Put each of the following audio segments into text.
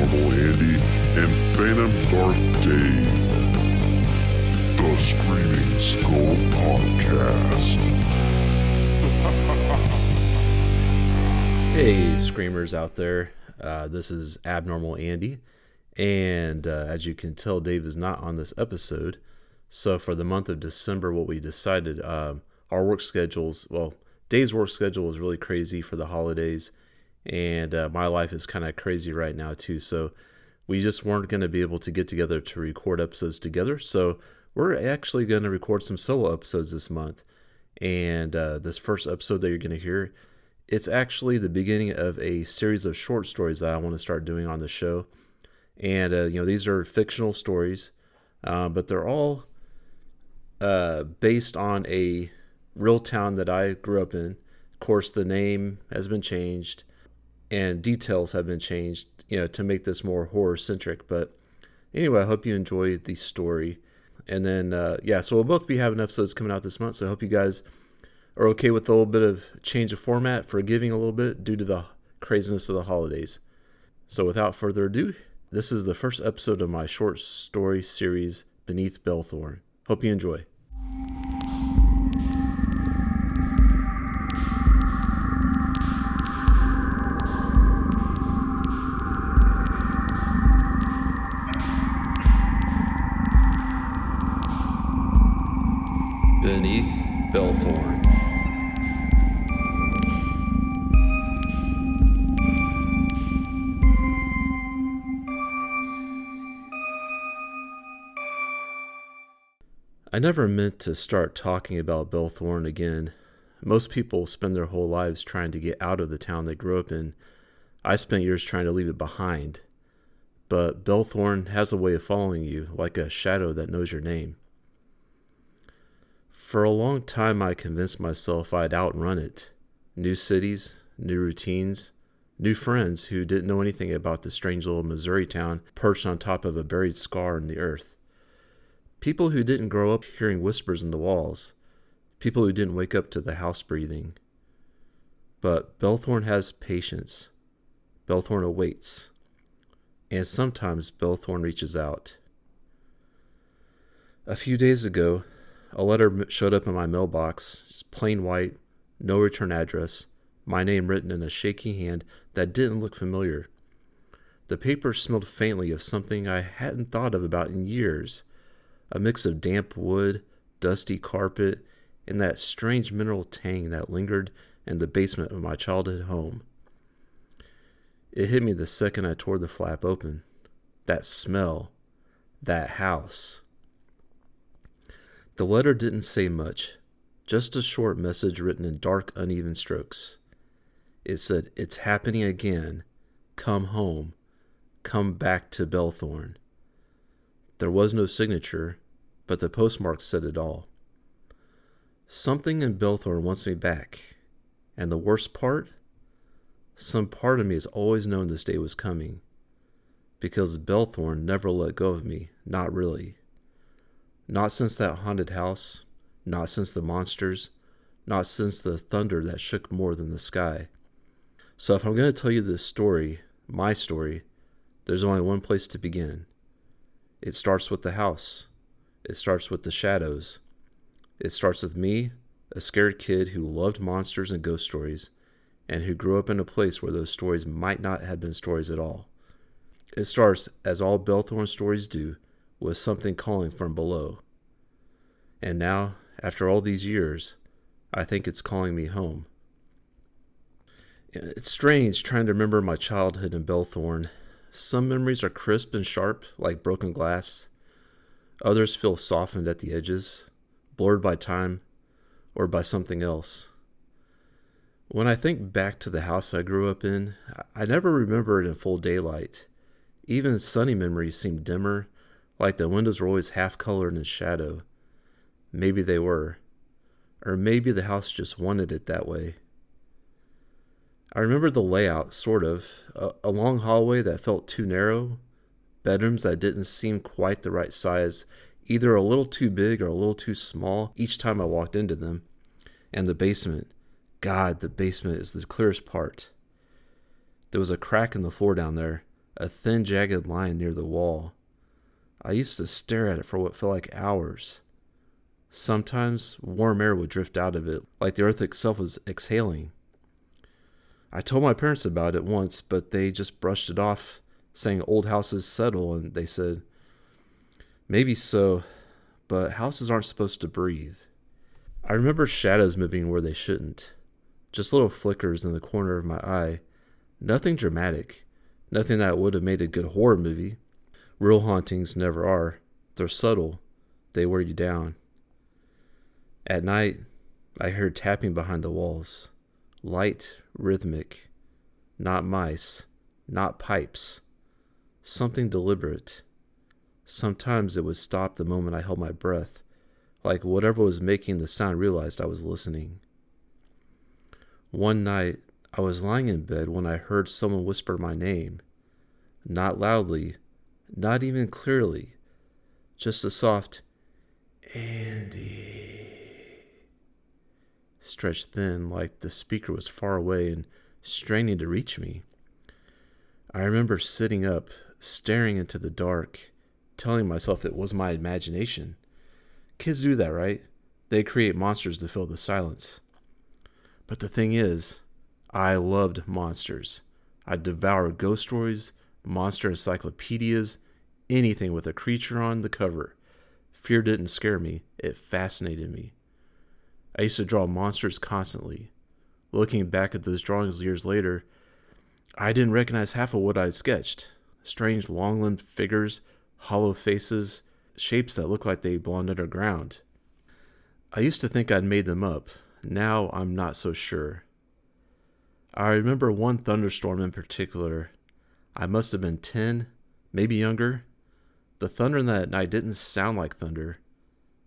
Abnormal Andy, and Phantom Dark Dave. The Screaming Skull Podcast. Hey, screamers out there. This is Abnormal Andy, and as you can tell, Dave is not on this episode. So for the month of December, what we decided, our work schedules, Dave's work schedule was really crazy for the holidays, and my life is kind of crazy right now too. So we just weren't going to be able to get together to record episodes together. So we're actually going to record some solo episodes this month. And this first episode that you're going to hear, it's actually the beginning of a series of short stories that I want to start doing on the show. And, these are fictional stories, but they're all based on a real town that I grew up in. Of course, the name has been changed and details have been changed, to make this more horror-centric. But anyway, I hope you enjoy the story. And then, so we'll both be having episodes coming out this month, so I hope you guys are okay with a little bit of change of format, forgiving a little bit due to the craziness of the holidays. So without further ado, this is the first episode of my short story series, Beneath Bellthorn. Hope you enjoy. Beneath Bellthorn. I never meant to start talking about Bellthorn again. Most people spend their whole lives trying to get out of the town they grew up in. I spent years trying to leave it behind. But Bellthorn has a way of following you, like a shadow that knows your name. For a long time, I convinced myself I'd outrun it. New cities, new routines, new friends who didn't know anything about the strange little Missouri town perched on top of a buried scar in the earth. People who didn't grow up hearing whispers in the walls. People who didn't wake up to the house breathing. But Bellthorn has patience. Bellthorn awaits. And sometimes Bellthorn reaches out. A few days ago, a letter showed up in my mailbox, just plain white, no return address, my name written in a shaky hand that didn't look familiar. The paper smelled faintly of something I hadn't thought about in years, a mix of damp wood, dusty carpet, and that strange mineral tang that lingered in the basement of my childhood home. It hit me the second I tore the flap open. That smell, that house. The letter didn't say much, just a short message written in dark, uneven strokes. It said, "It's happening again. Come home. Come back to Bellthorn." There was no signature, but the postmark said it all. Something in Bellthorn wants me back. And the worst part? Some part of me has always known this day was coming. Because Bellthorn never let go of me, not really. Not since that haunted house, not since the monsters, not since the thunder that shook more than the sky. So if I'm going to tell you this story, my story, there's only one place to begin. It starts with the house. It starts with the shadows. It starts with me, a scared kid who loved monsters and ghost stories, and who grew up in a place where those stories might not have been stories at all. It starts, as all Bellthorn stories do, with something calling from below. And now, after all these years, I think it's calling me home. It's strange trying to remember my childhood in Bellthorn. Some memories are crisp and sharp, like broken glass. Others feel softened at the edges, blurred by time, or by something else. When I think back to the house I grew up in, I never remember it in full daylight. Even sunny memories seem dimmer, like the windows were always half-colored in shadow. Maybe they were. Or maybe the house just wanted it that way. I remember the layout, sort of. A long hallway that felt too narrow. Bedrooms that didn't seem quite the right size. Either a little too big or a little too small each time I walked into them. And the basement. God, the basement is the clearest part. There was a crack in the floor down there. a thin, jagged line near the wall. I used to stare at it for what felt like hours. Sometimes warm air would drift out of it, like the earth itself was exhaling. I told my parents about it once, but they just brushed it off, saying old houses settle, and they said, maybe so, but houses aren't supposed to breathe. I remember shadows moving where they shouldn't. Just little flickers in the corner of my eye. Nothing dramatic. Nothing that would have made a good horror movie. Real hauntings never are. They're subtle. They wear you down. At night, I heard tapping behind the walls. Light, rhythmic. Not mice. Not pipes. Something deliberate. Sometimes it would stop the moment I held my breath, like whatever was making the sound realized I was listening. One night, I was lying in bed when I heard someone whisper my name. Not loudly, not even clearly, just a soft, Andy, stretched thin like the speaker was far away and straining to reach me. I remember sitting up, staring into the dark, telling myself it was my imagination. Kids do that, right? They create monsters to fill the silence. But the thing is, I loved monsters. I devoured ghost stories, monster encyclopedias, anything with a creature on the cover. Fear didn't scare me, it fascinated me. I used to draw monsters constantly. Looking back at those drawings years later, I didn't recognize half of what I had sketched. Strange long-limbed figures, hollow faces, shapes that looked like they belonged underground. I used to think I'd made them up. Now I'm not so sure. I remember one thunderstorm in particular. I must have been 10, maybe younger. The thunder that night didn't sound like thunder.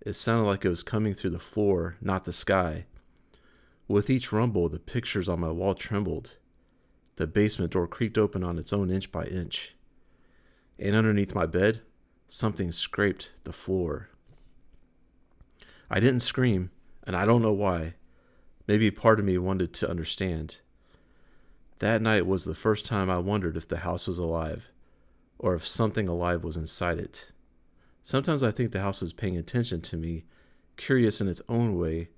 It sounded like it was coming through the floor, not the sky. With each rumble, the pictures on my wall trembled. The basement door creaked open on its own inch by inch. And underneath my bed, something scraped the floor. I didn't scream, and I don't know why. Maybe part of me wanted to understand. That night was the first time I wondered if the house was alive, or if something alive was inside it. Sometimes I think the house is paying attention to me, curious in its own way,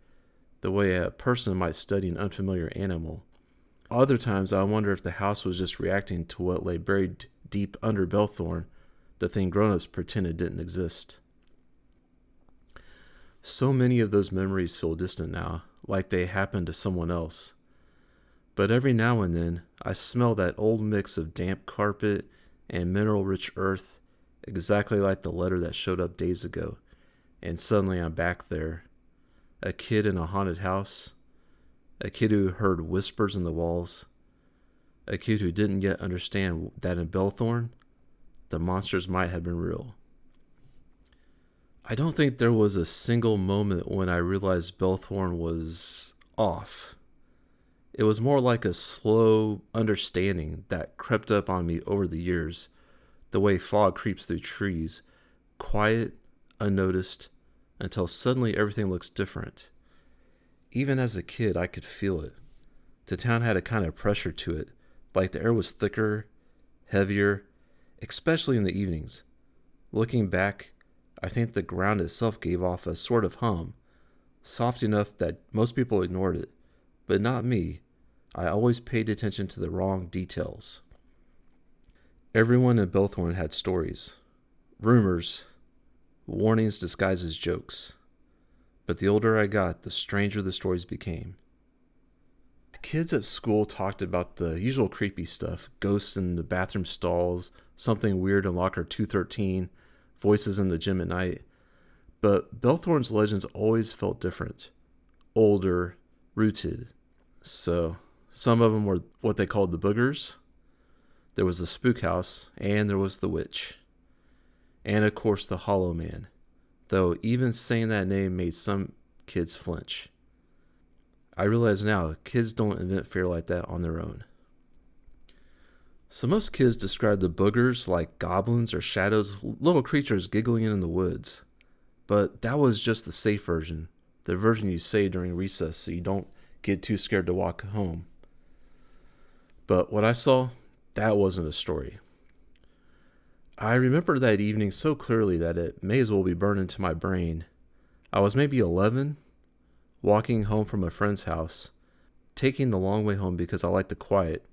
the way a person might study an unfamiliar animal. Other times I wonder if the house was just reacting to what lay buried deep under Bellthorn, the thing grown-ups pretended didn't exist. So many of those memories feel distant now, like they happened to someone else. But every now and then, I smell that old mix of damp carpet and mineral-rich earth, exactly like the letter that showed up days ago, and suddenly I'm back there. A kid in a haunted house, a kid who heard whispers in the walls, a kid who didn't yet understand that in Bellthorn, the monsters might have been real. I don't think there was a single moment when I realized Bellthorn was off. It was more like a slow understanding that crept up on me over the years, the way fog creeps through trees, quiet, unnoticed, until suddenly everything looks different. Even as a kid, I could feel it. The town had a kind of pressure to it, like the air was thicker, heavier, especially in the evenings. Looking back, I think the ground itself gave off a sort of hum, soft enough that most people ignored it, but not me. I always paid attention to the wrong details. Everyone in Bellthorn had stories, rumors, warnings disguised as jokes. But the older I got, the stranger the stories became. Kids at school talked about the usual creepy stuff, ghosts in the bathroom stalls, something weird in locker 213, voices in the gym at night. But Bellthorn's legends always felt different, older, rooted. So, some of them were what they called the boogers. There was the spook house, and there was the witch. And of course the Hollow Man, though even saying that name made some kids flinch. I realize now, kids don't invent fear like that on their own. So most kids describe the boogers like goblins or shadows, little creatures giggling in the woods. But that was just the safe version, the version you say during recess so you don't get too scared to walk home. But what I saw, that wasn't a story. I remember that evening so clearly that it may as well be burned into my brain. I was maybe 11, walking home from a friend's house, taking the long way home because I liked the quiet.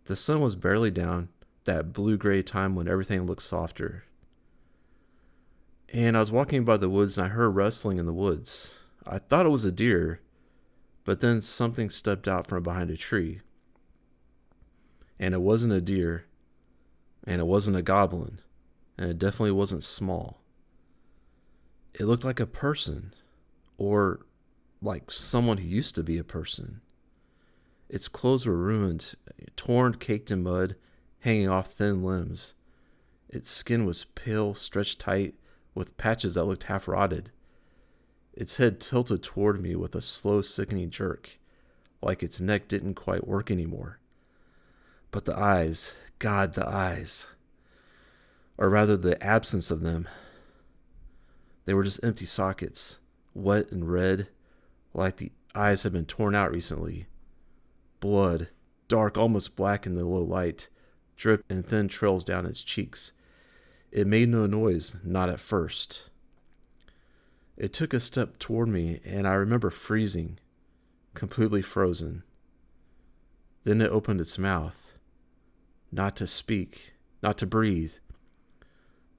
The sun was barely down, that blue-gray time when everything looked softer. And I was walking by the woods and I heard rustling in the woods. I thought it was a deer, but then something stepped out from behind a tree. And it wasn't a deer, and it wasn't a goblin, and it definitely wasn't small. It looked like a person, or like someone who used to be a person. Its clothes were ruined, torn, caked in mud, hanging off thin limbs. Its skin was pale, stretched tight, with patches that looked half rotted. Its head tilted toward me with a slow, sickening jerk, like its neck didn't quite work anymore. But the eyes, God, the eyes. Or rather, the absence of them. They were just empty sockets, wet and red, like the eyes had been torn out recently. Blood, dark, almost black in the low light, dripped in thin trails down its cheeks. It made no noise, not at first. It took a step toward me, and I remember freezing, completely frozen. Then it opened its mouth, not to speak, not to breathe,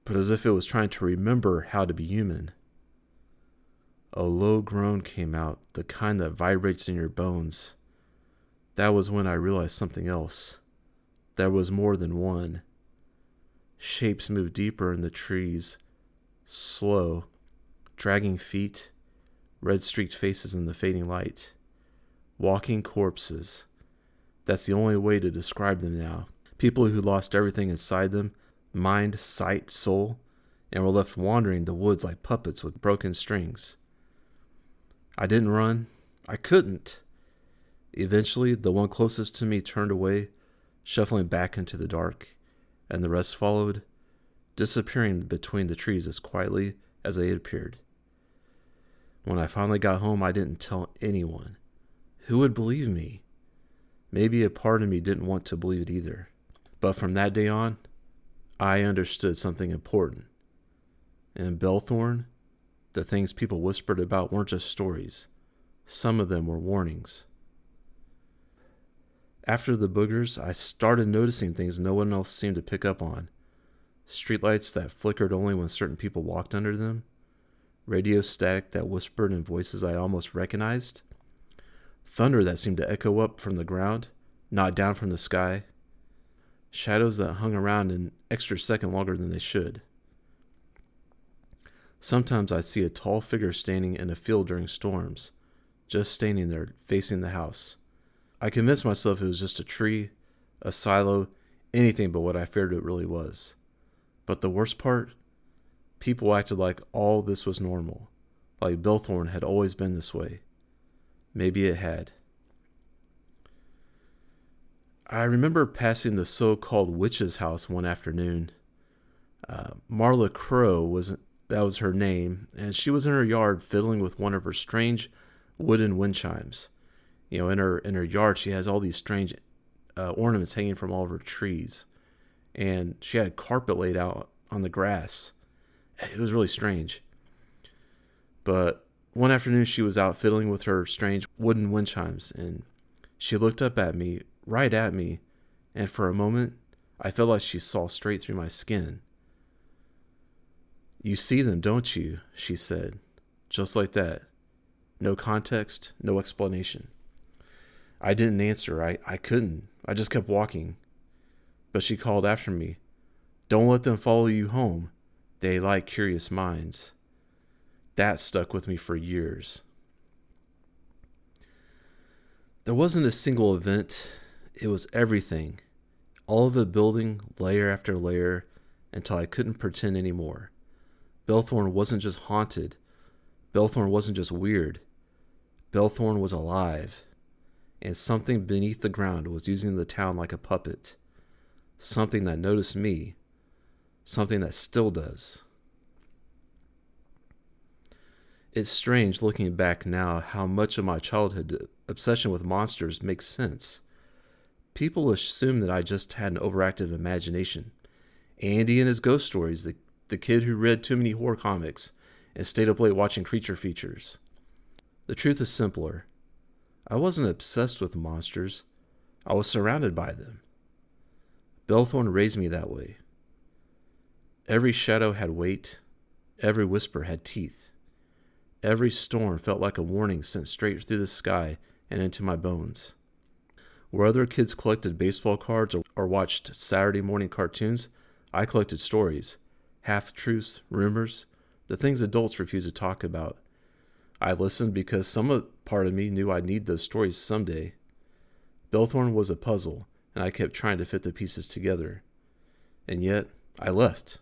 but as if it was trying to remember how to be human. A low groan came out, the kind that vibrates in your bones. That was when I realized something else. There was more than one. Shapes moved deeper in the trees, slow, dragging feet, red-streaked faces in the fading light. Walking corpses. That's the only way to describe them now. People who lost everything inside them, mind, sight, soul, and were left wandering the woods like puppets with broken strings. I didn't run. I couldn't. Eventually, the one closest to me turned away, shuffling back into the dark, and the rest followed, disappearing between the trees as quietly as they had appeared. When I finally got home, I didn't tell anyone. Who would believe me? Maybe a part of me didn't want to believe it either. But from that day on, I understood something important. In Bellthorn, the things people whispered about weren't just stories. Some of them were warnings. After the boogers, I started noticing things no one else seemed to pick up on. Streetlights that flickered only when certain people walked under them. Radio static that whispered in voices I almost recognized. Thunder that seemed to echo up from the ground, not down from the sky. Shadows that hung around an extra second longer than they should. Sometimes I'd see a tall figure standing in a field during storms, just standing there facing the house. I convinced myself it was just a tree, a silo, anything but what I feared it really was. But the worst part? People acted like all this was normal, like Bellthorn had always been this way. Maybe it had. I remember passing the so-called witch's house one afternoon. Marla Crow that was her name, and she was in her yard fiddling with one of her strange wooden wind chimes. You know, in her yard, she has all these strange ornaments hanging from all of her trees, and she had carpet laid out on the grass. It was really strange. But one afternoon, she was out fiddling with her strange wooden wind chimes, and she looked up at me, right at me, and for a moment, I felt like she saw straight through my skin. "You see them, don't you?" she said, just like that. No context, no explanation. I didn't answer. I couldn't. I just kept walking. But she called after me, "Don't let them follow you home. They like curious minds." That stuck with me for years. There wasn't a single event. It was everything. All of it building layer after layer until I couldn't pretend anymore. Bellthorn wasn't just haunted. Bellthorn wasn't just weird. Bellthorn was alive. And something beneath the ground was using the town like a puppet. Something that noticed me. Something that still does. It's strange looking back now how much of my childhood obsession with monsters makes sense. People assume that I just had an overactive imagination, Andy and his ghost stories, the kid who read too many horror comics and stayed up late watching creature features. The truth is simpler. I wasn't obsessed with monsters. I was surrounded by them. Bellthorn raised me that way. Every shadow had weight. Every whisper had teeth. Every storm felt like a warning sent straight through the sky and into my bones. Where other kids collected baseball cards or watched Saturday morning cartoons, I collected stories, half-truths, rumors, the things adults refuse to talk about. I listened because some part of me knew I'd need those stories someday. Bellthorn was a puzzle, and I kept trying to fit the pieces together. And yet, I left.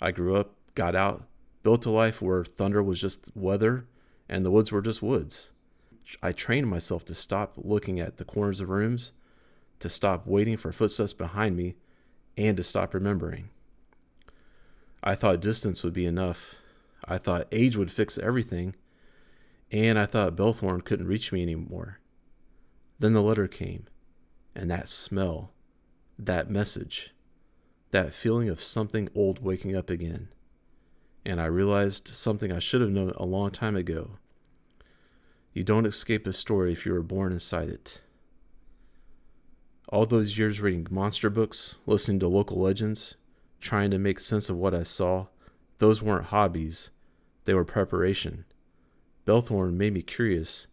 I grew up, got out, built a life where thunder was just weather and the woods were just woods. I trained myself to stop looking at the corners of rooms, to stop waiting for footsteps behind me, and to stop remembering. I thought distance would be enough. I thought age would fix everything, and I thought Bellthorn couldn't reach me anymore. Then the letter came, and that smell, that message, that feeling of something old waking up again. And I realized something I should have known a long time ago. You don't escape a story if you were born inside it. All those years reading monster books, listening to local legends, trying to make sense of what I saw, those weren't hobbies. They were preparation. Bellthorn made me curious,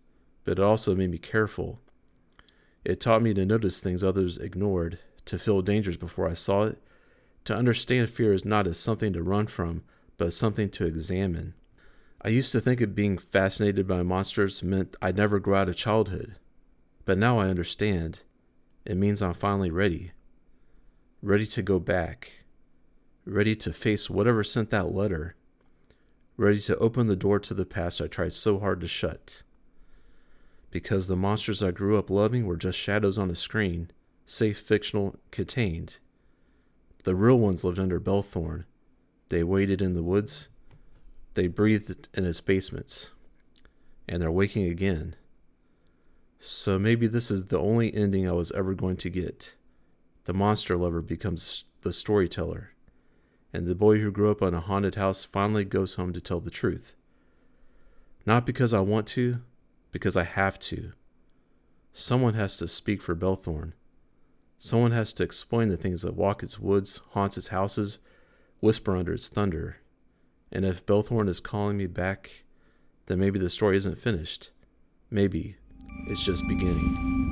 but it also made me careful. It taught me to notice things others ignored, to feel dangers before I saw it, to understand fear is not as something to run from, but as something to examine. I used to think that being fascinated by monsters meant I'd never grow out of childhood. But now I understand. It means I'm finally ready. Ready to go back. Ready to face whatever sent that letter. Ready to open the door to the past I tried so hard to shut. Because the monsters I grew up loving were just shadows on a screen, safe, fictional, contained. The real ones lived under Bellthorn. They waited in the woods. They breathed in its basements. And they're waking again. So maybe this is the only ending I was ever going to get. The monster lover becomes the storyteller. And the boy who grew up in a haunted house finally goes home to tell the truth. Not because I want to, because I have to. Someone has to speak for Bellthorn. Someone has to explain the things that walk its woods, haunts its houses, whisper under its thunder. And if Bellthorn is calling me back, then maybe the story isn't finished. Maybe it's just beginning.